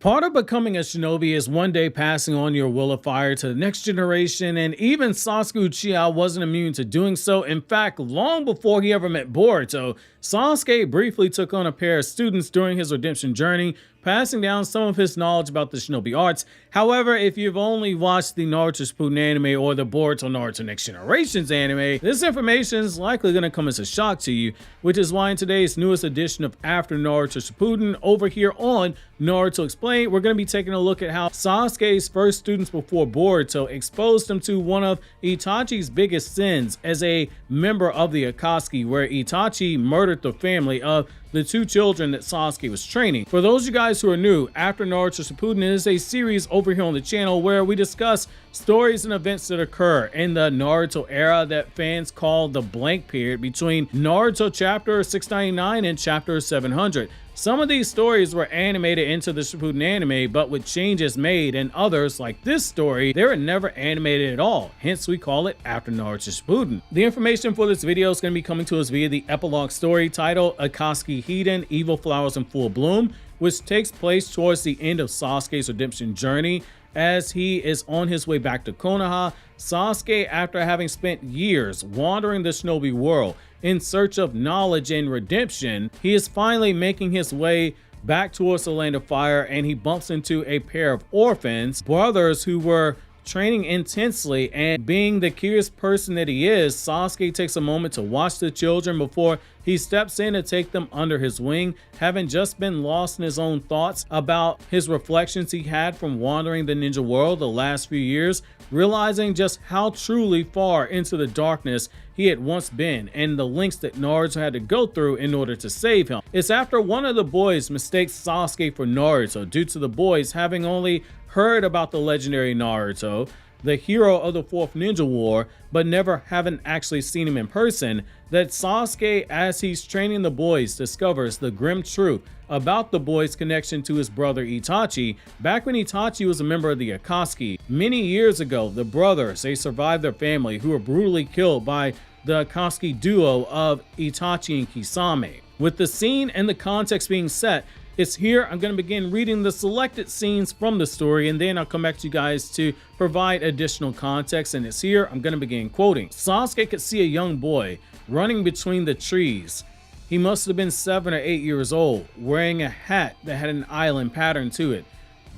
Part of becoming a shinobi is one day passing on your will of fire to the next generation, and even Sasuke Uchiha wasn't immune to doing so. In fact, long before he ever met Boruto, Sasuke briefly took on a pair of students during his redemption journey, passing down some of his knowledge about the shinobi arts. However, if you've only watched the Naruto Shippuden anime or the Boruto Naruto Next Generations anime, this information is likely going to come as a shock to you, which is why in today's newest edition of After Naruto Shippuden over here on Naruto Explained, we're going to be taking a look at how Sasuke's first students before Boruto exposed him to one of Itachi's biggest sins as a member of the Akatsuki, where Itachi murdered the family of the two children that Sasuke was training. For those of you guys who are new, After Naruto Shippuden is a series over here on the channel where we discuss stories and events that occur in the Naruto era that fans call the blank period between Naruto chapter 699 and chapter 700. Some of these stories were animated into the Shippuden anime, but with changes made, and others, like this story, they were never animated at all. Hence, we call it After Naruto Shippuden. The information for this video is going to be coming to us via the Epilog Story titled Akatsuki Hidden, Evil Flowers in Full Bloom, which takes place towards the end of Sasuke's redemption journey. As he is on his way back to Konoha, Sasuke, after having spent years wandering the shinobi world in search of knowledge and redemption, he is finally making his way back towards the Land of Fire, and he bumps into a pair of orphans, brothers who were training intensely. And being the curious person that he is, Sasuke takes a moment to watch the children before he steps in to take them under his wing, having just been lost in his own thoughts about his reflections he had from wandering the ninja world the last few years, realizing just how truly far into the darkness he had once been and the lengths that Naruto had to go through in order to save him. It's after one of the boys mistakes Sasuke for Naruto due to the boys having only heard about the legendary Naruto, the hero of the Fourth Ninja War, but never having actually seen him in person, that Sasuke, as he's training the boys, discovers the grim truth about the boys' connection to his brother Itachi. Back when Itachi was a member of the Akatsuki, many years ago, the brothers, they survived their family who were brutally killed by the Akatsuki duo of Itachi and Kisame. With the scene and the context being set, it's here I'm going to begin reading the selected scenes from the story, and then I'll come back to you guys to provide additional context. And it's here I'm going to begin quoting. Sasuke could see a young boy running between the trees. He must have been 7 or 8 years old, wearing a hat that had an island pattern to it.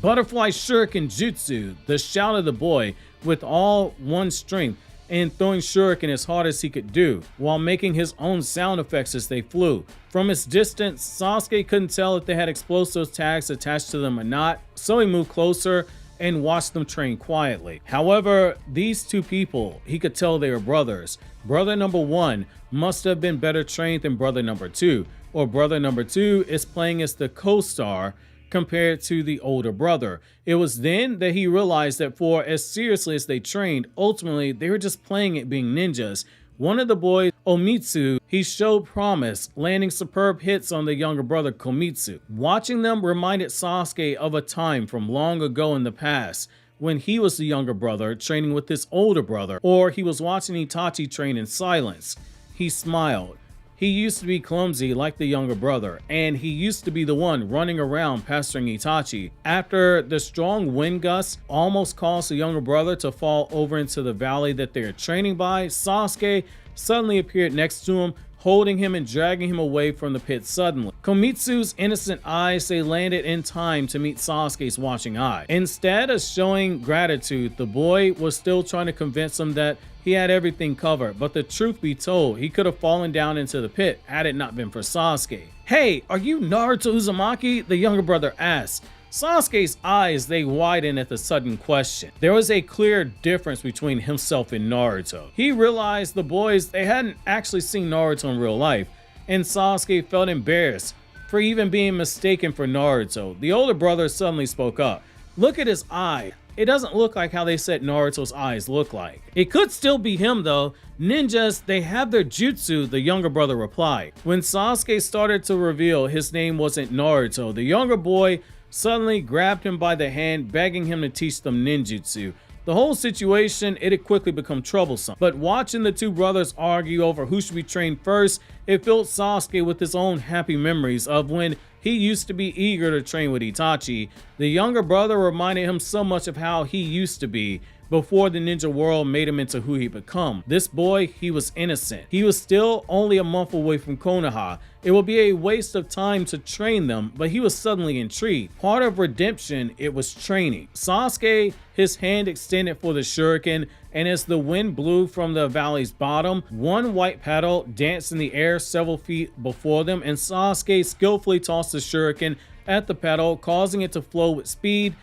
Butterfly shuriken jutsu, the shout of the boy with all one's strength, and throwing shuriken as hard as he could do, while making his own sound effects as they flew. From its distance, Sasuke couldn't tell if they had explosive tags attached to them or not, so he moved closer and watched them train quietly. However, these two people, he could tell they were brothers. Brother number 1 must have been better trained than brother number 2, or brother number 2 is playing as the co-star compared to the older brother. It was then that he realized that for as seriously as they trained, ultimately they were just playing at being ninjas. One of the boys, Omitsu, he showed promise, landing superb hits on the younger brother Komitsu. Watching them reminded Sasuke of a time from long ago in the past, when he was the younger brother training with his older brother, or he was watching Itachi train in silence. He smiled. He used to be clumsy like the younger brother, and he used to be the one running around pestering Itachi. After the strong wind gusts almost caused the younger brother to fall over into the valley that they are training by, Sasuke suddenly appeared next to him, holding him and dragging him away from the pit suddenly. Komitsu's innocent eyes, they landed in time to meet Sasuke's watching eye. Instead of showing gratitude, the boy was still trying to convince him that he had everything covered, but the truth be told, he could have fallen down into the pit had it not been for Sasuke. "Hey, are you Naruto Uzumaki?" the younger brother asked. Sasuke's eyes, they widened at the sudden question. There was a clear difference between himself and Naruto. He realized the boys, they hadn't actually seen Naruto in real life, and Sasuke felt embarrassed for even being mistaken for Naruto. The older brother suddenly spoke up. "Look at his eye. It doesn't look like how they said Naruto's eyes look like." "It could still be him though. Ninjas, they have their jutsu," the younger brother replied. When Sasuke started to reveal his name wasn't Naruto, the younger boy suddenly grabbed him by the hand, begging him to teach them ninjutsu. The whole situation, it had quickly become troublesome. But watching the two brothers argue over who should be trained first, it filled Sasuke with his own happy memories of when He used to be eager to train with Itachi. The younger brother reminded him so much of how he used to be before the ninja world made him into who he become. This boy, he was innocent. He was still only a month away from Konoha. It would be a waste of time to train them, but he was suddenly intrigued. Part of redemption, it was training. Sasuke, his hand extended for the shuriken, and as the wind blew from the valley's bottom, one white petal danced in the air several feet before them, and Sasuke skillfully tossed the shuriken at the petal, causing it to flow with speed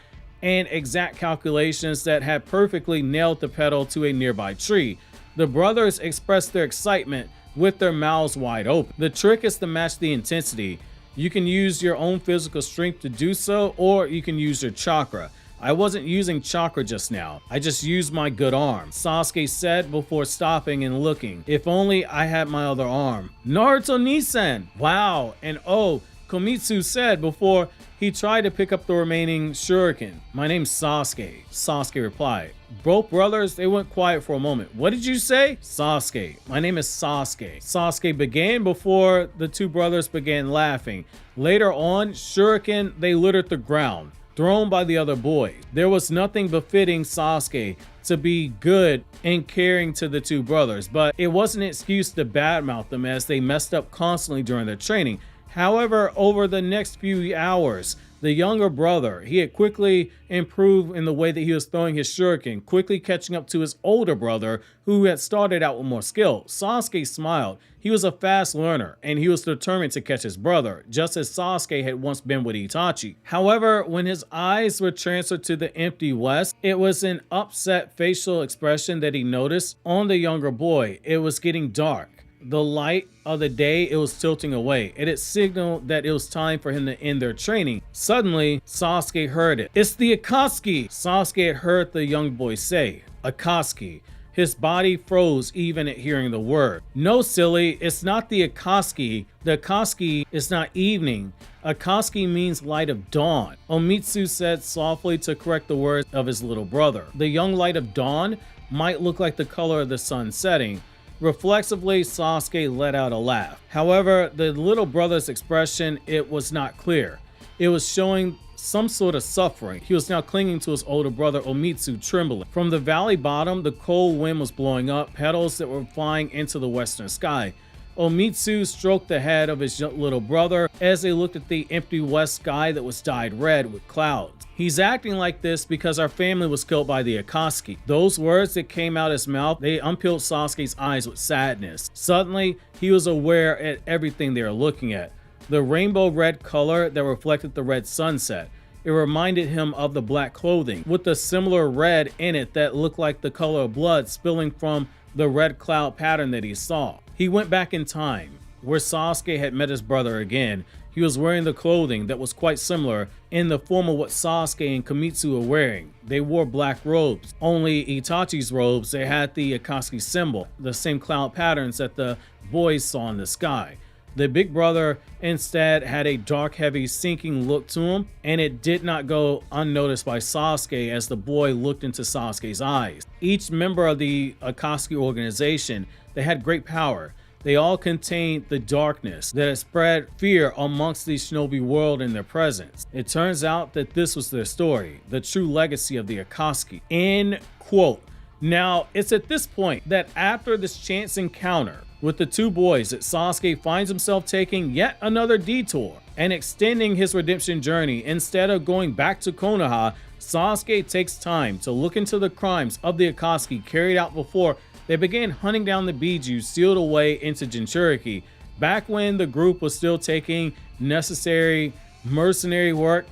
and exact calculations that had perfectly nailed the petal to a nearby tree. The brothers expressed their excitement with their mouths wide open. The trick is to match the intensity. You can use your own physical strength to do so, or you can use your chakra. I wasn't using chakra just now. I just used my good arm, Sasuke said before stopping and looking. If only I had my other arm. Naruto Nisan! Wow, and oh, Komitsu said before he tried to pick up the remaining shuriken. My name's Sasuke, Sasuke replied. Both brothers, they went quiet for a moment. What did you say? Sasuke. My name is Sasuke. Sasuke began before the two brothers began laughing. Later on, shuriken, they littered the ground, thrown by the other boys. There was nothing befitting Sasuke to be good and caring to the two brothers, but it wasn't an excuse to badmouth them as they messed up constantly during their training. However, over the next few hours, the younger brother, he had quickly improved in the way that he was throwing his shuriken, quickly catching up to his older brother who had started out with more skill. Sasuke smiled. He was a fast learner and he was determined to catch his brother, just as Sasuke had once been with Itachi. However, when his eyes were transferred to the empty west, it was an upset facial expression that he noticed on the younger boy. It was getting dark. The light of the day, it was tilting away. It had signaled that it was time for him to end their training. Suddenly, Sasuke heard it. It's the Akatsuki! Sasuke had heard the young boy say, Akatsuki. His body froze even at hearing the word. No, silly, it's not the Akatsuki. The Akatsuki is not evening. Akatsuki means light of dawn. Omitsu said softly to correct the words of his little brother. The young light of dawn might look like the color of the sun setting. Reflexively, Sasuke let out a laugh. However, the little brother's expression, it was not clear. It was showing some sort of suffering. He was now clinging to his older brother Omitsu, trembling. From the valley bottom, the cold wind was blowing up, petals that were flying into the western sky. Omitsu stroked the head of his little brother as they looked at the empty west sky that was dyed red with clouds. He's acting like this because our family was killed by the Akatsuki. Those words that came out his mouth, they unpeeled Sasuke's eyes with sadness. Suddenly, he was aware at everything they were looking at. The rainbow red color that reflected the red sunset. It reminded him of the black clothing with a similar red in it that looked like the color of blood spilling from the red cloud pattern that he saw. He went back in time, where Sasuke had met his brother again. He was wearing the clothing that was quite similar in the form of what Sasuke and Komitsu were wearing. They wore black robes. Only Itachi's robes, they had the Akatsuki symbol, the same cloud patterns that the boys saw in the sky. The big brother instead had a dark, heavy, sinking look to him, and it did not go unnoticed by Sasuke as the boy looked into Sasuke's eyes. Each member of the Akatsuki organization, they had great power. They all contained the darkness that had spread fear amongst the shinobi world in their presence. It turns out that this was their story, the true legacy of the Akatsuki. End quote. Now, it's at this point that after this chance encounter with the two boys that Sasuke finds himself taking yet another detour and extending his redemption journey. Instead of going back to Konoha, Sasuke takes time to look into the crimes of the Akatsuki carried out before they began hunting down the Biju sealed away into Jinchuriki, back when the group was still taking necessary mercenary work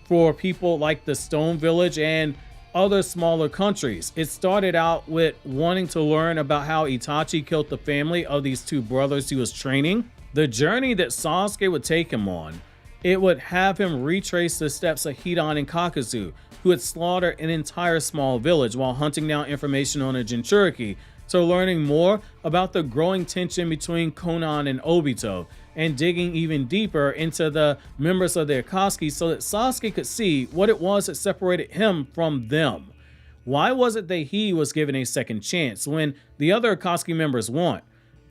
for people like the Stone Village and other smaller countries. It started out with wanting to learn about how Itachi killed the family of these two brothers he was training. The journey that Sasuke would take him on, it would have him retrace the steps of Hidan and Kakazu, who had slaughtered an entire small village while hunting down information on a Jinchuriki, to learning more about the growing tension between Konan and Obito, and digging even deeper into the members of the Akatsuki so that Sasuke could see what it was that separated him from them. Why was it that he was given a second chance when the other Akatsuki members weren't?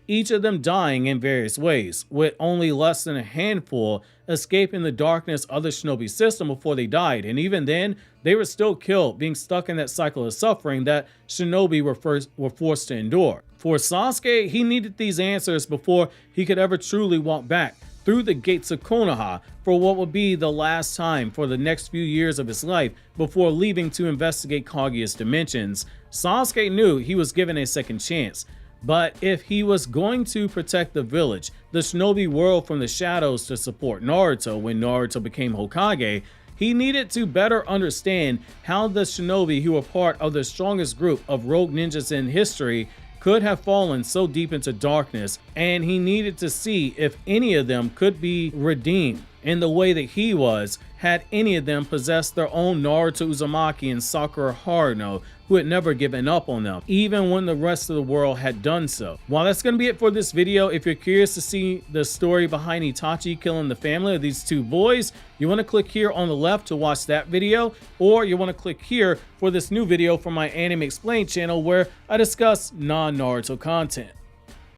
each of them dying in various ways, with only less than a handful escaping the darkness of the shinobi system before they died, and even then, they were still killed, being stuck in that cycle of suffering that shinobi were forced to endure. For Sasuke, he needed these answers before he could ever truly walk back through the gates of Konoha for what would be the last time for the next few years of his life before leaving to investigate Kaguya's dimensions. Sasuke knew he was given a second chance, but if he was going to protect the village, the shinobi world from the shadows to support Naruto when Naruto became Hokage, he needed to better understand how the shinobi who were part of the strongest group of rogue ninjas in history could have fallen so deep into darkness, and he needed to see if any of them could be redeemed in the way that he was, had any of them possessed their own Naruto Uzumaki and Sakura Haruno, who had never given up on them, even when the rest of the world had done so. Well, that's going to be it for this video. If you're curious to see the story behind Itachi killing the family of these two boys, you want to click here on the left to watch that video, or you want to click here for this new video from my Anime Explained channel where I discuss non-Naruto content.